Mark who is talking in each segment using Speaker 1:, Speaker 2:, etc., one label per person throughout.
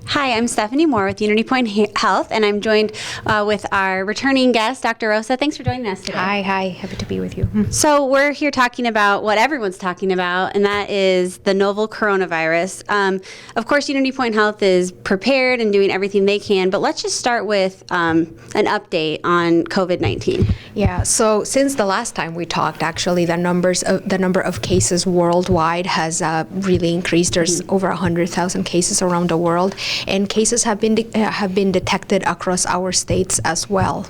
Speaker 1: Hi, I'm Stephanie Moore with UnityPoint Health, and I'm joined with our returning guest, Dr. Rosa. Thanks for joining us today.
Speaker 2: Hi. Happy to be with you.
Speaker 1: So we're here talking about what everyone's talking about, and that is the novel coronavirus. Of course, UnityPoint Health is prepared and doing everything they can, but let's just start with an update on COVID-19.
Speaker 2: Yeah, so since the last time we talked, actually, the number of cases worldwide has really increased. There's over 100,000 cases around the world, and cases have been detected across our states as well.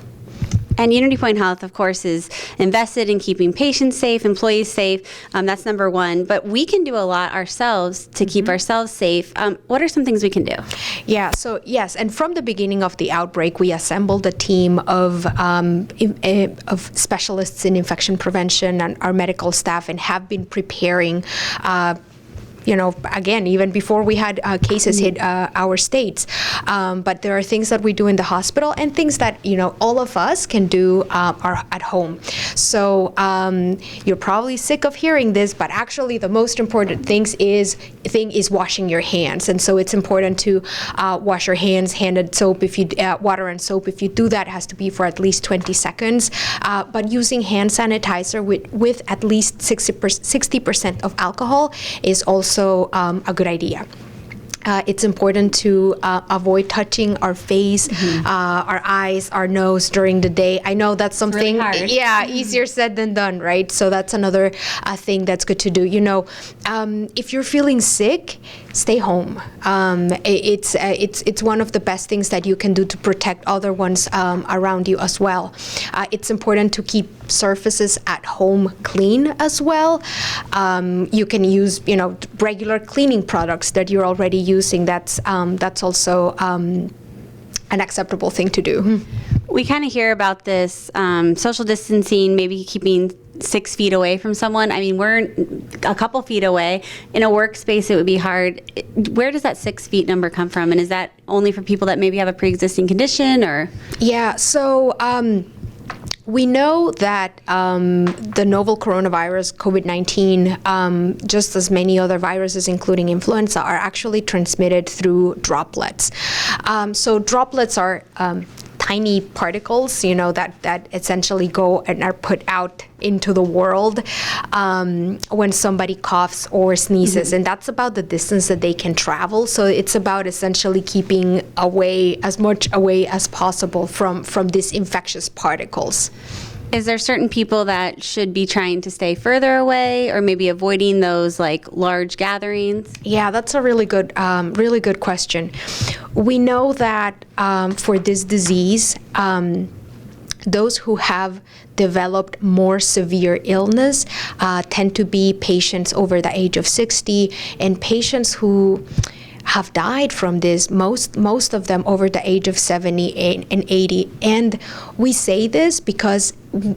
Speaker 1: And UnityPoint Health, of course, is invested in keeping patients safe, employees safe. That's number one. But we can do a lot ourselves to keep ourselves safe. What are some things we can do?
Speaker 2: Yeah, so yes, and from the beginning of the outbreak, we assembled a team of specialists in infection prevention and our medical staff, and have been preparing again, even before we had cases hit our states. But there are things that we do in the hospital and things that, all of us can do are at home. So you're probably sick of hearing this, but actually the most important thing is washing your hands. And so it's important to wash your hands, water and soap. If you do that, it has to be for at least 20 seconds. But using hand sanitizer with at least 60% of alcohol is also a good idea. It's important to avoid touching our face, our eyes, our nose during the day. I know that's something,
Speaker 1: really hard.
Speaker 2: Easier said than done, right? So that's another thing that's good to do. If you're feeling sick, stay home. It's one of the best things that you can do to protect other ones around you as well. It's important to keep surfaces at home clean as well. You can use, regular cleaning products that you're already using. That's also an acceptable thing to do.
Speaker 1: We kind of hear about this social distancing, maybe keeping 6 feet away from someone. I mean, we're a couple feet away. In a workspace, it would be hard. Where does that 6 feet number come from? And is that only for people that maybe have a pre-existing condition, or?
Speaker 2: Yeah, so we know that the novel coronavirus, COVID-19, just as many other viruses, including influenza, are actually transmitted through droplets. So droplets are tiny particles, that essentially go and are put out into the world when somebody coughs or sneezes, and that's about the distance that they can travel. So it's about essentially keeping as much away as possible from these infectious particles.
Speaker 1: Is there certain people that should be trying to stay further away, or maybe avoiding those large gatherings?
Speaker 2: Yeah, that's a really good question. We know that for this disease, those who have developed more severe illness tend to be patients over the age of 60, and patients who have died from this, most of them over the age of 70 and 80. And we say this because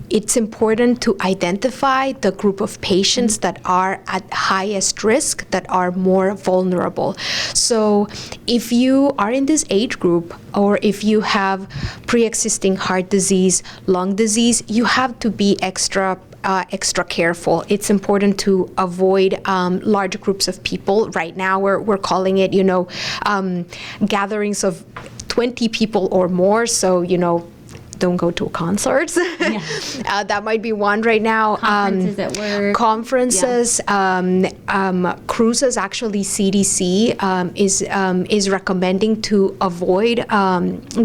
Speaker 2: it's important to identify the group of patients that are at highest risk, that are more vulnerable. So if you are in this age group, or if you have pre-existing heart disease, lung disease, you have to be extra careful. It's important to avoid large groups of people. Right now, we're calling it, gatherings of 20 people or more. So, don't go to concerts. Yeah. That might be one right now.
Speaker 1: Conferences at work.
Speaker 2: Conferences, cruises. Actually, CDC is recommending to avoid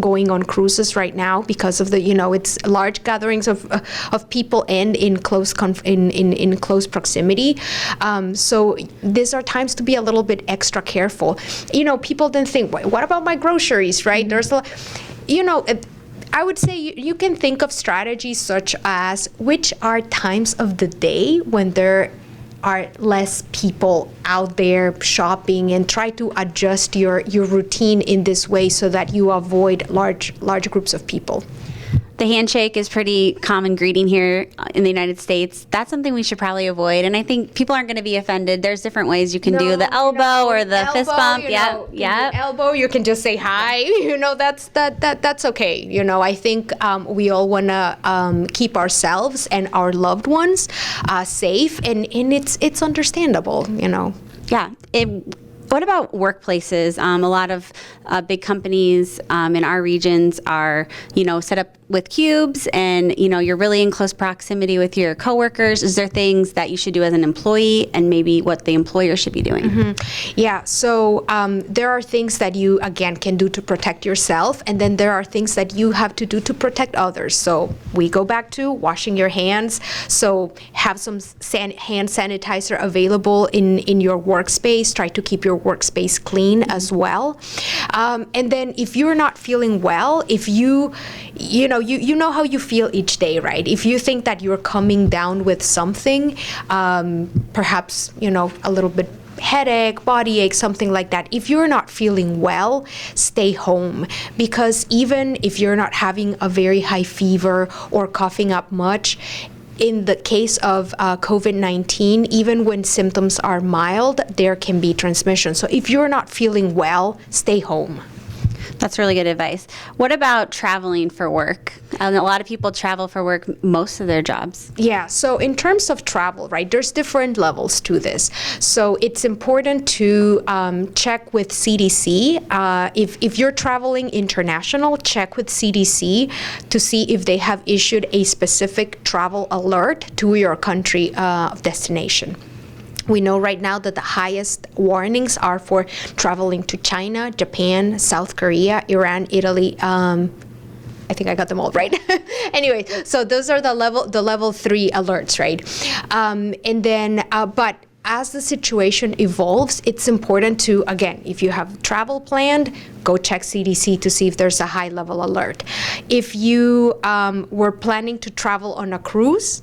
Speaker 2: going on cruises right now because of the it's large gatherings of people and in close in close proximity. So these are times to be a little bit extra careful. People then think, what about my groceries, right? There's I would say you can think of strategies such as which are times of the day when there are less people out there shopping, and try to adjust your routine in this way so that you avoid large groups of people.
Speaker 1: The handshake is pretty common greeting here in the United States. That's something we should probably avoid. And I think people aren't going to be offended. There's different ways you can do the elbow or the fist bump. Yeah.
Speaker 2: Elbow, you can just say hi. That's okay. I think we all want to keep ourselves and our loved ones safe, and it's understandable.
Speaker 1: Yeah. What about workplaces? A lot of big companies in our regions are, set up with cubes, and you're really in close proximity with your coworkers. Is there things that you should do as an employee, and maybe what the employer should be doing?
Speaker 2: Yeah, so there are things that you, again, can do to protect yourself, and then there are things that you have to do to protect others. So we go back to washing your hands. So have some hand sanitizer available in your workspace. Try to keep your workspace clean as well. And then if you're not feeling well, if you know how you feel each day, right? If you think that you're coming down with something, perhaps, a little bit headache, body ache, something like that. If you're not feeling well, stay home, because even if you're not having a very high fever or coughing up much, in the case of COVID-19, even when symptoms are mild, there can be transmission. So if you're not feeling well, stay home.
Speaker 1: That's really good advice. What about traveling for work? A lot of people travel for work most of their jobs.
Speaker 2: Yeah, so in terms of travel, right, there's different levels to this. So it's important to check with CDC. If you're traveling international, check with CDC to see if they have issued a specific travel alert to your country of destination. We know right now that the highest warnings are for traveling to China, Japan, South Korea, Iran, Italy. I think I got them all right. Anyway, so those are the level 3 alerts, right? And then, but as the situation evolves, it's important to, again, if you have travel planned, go check CDC to see if there's a high level alert. If you were planning to travel on a cruise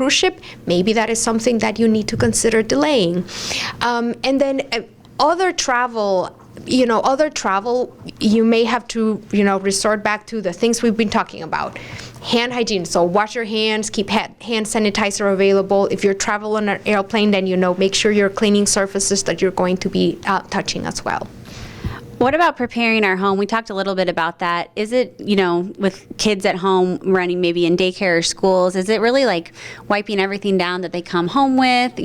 Speaker 2: ship, maybe that is something that you need to consider delaying. And then other travel, you may have to, resort back to the things we've been talking about. Hand hygiene, so wash your hands, keep hand sanitizer available. If you're traveling on an airplane, then make sure you're cleaning surfaces that you're going to be touching as well.
Speaker 1: What about preparing our home? We talked a little bit about that. Is it, with kids at home running maybe in daycare or schools, is it really like wiping everything down that they come home with?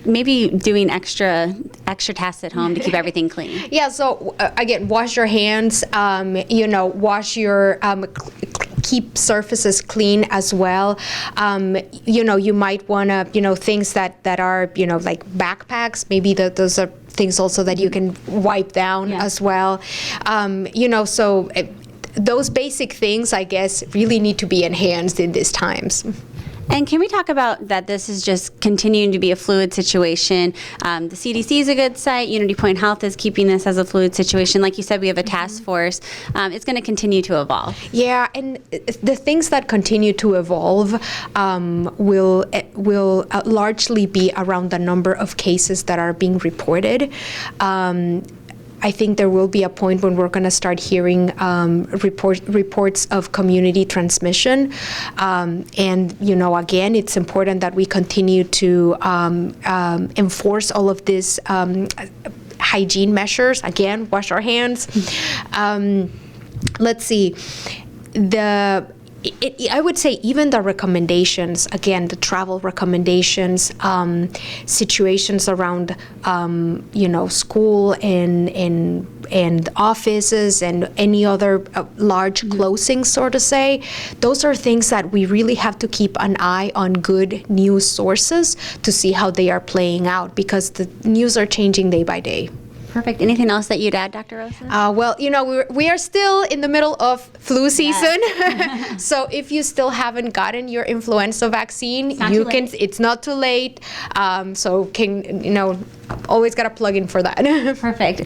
Speaker 1: Maybe doing extra tasks at home to keep everything clean? Yeah,
Speaker 2: so again, wash your hands, wash your keep surfaces clean as well. You might want to, things that are, like backpacks, maybe those are things also that you can wipe down as well. So those basic things, I guess, really need to be enhanced in these times.
Speaker 1: And can we talk about that this is just continuing to be a fluid situation? The CDC is a good site. UnityPoint Health is keeping this as a fluid situation. Like you said, we have a task force. It's going to continue to evolve. Yeah, and the things that continue to evolve will largely be around the number of cases that are being reported. I think there will be a point when we're going to start hearing reports of community transmission. And, again, it's important that we continue to enforce all of these hygiene measures. Again, wash our hands. Let's see. I would say even the recommendations, again, the travel recommendations, situations around, school and offices and any other large closings, so to say, those are things that we really have to keep an eye on good news sources to see how they are playing out, because the news are changing day by day. Perfect. Anything else that you'd add, Dr. Rosa?
Speaker 2: Well, we are still in the middle of flu season. Yes. So if you still haven't gotten your influenza vaccine, it's not too late. So always got to plug in for that.
Speaker 1: Perfect.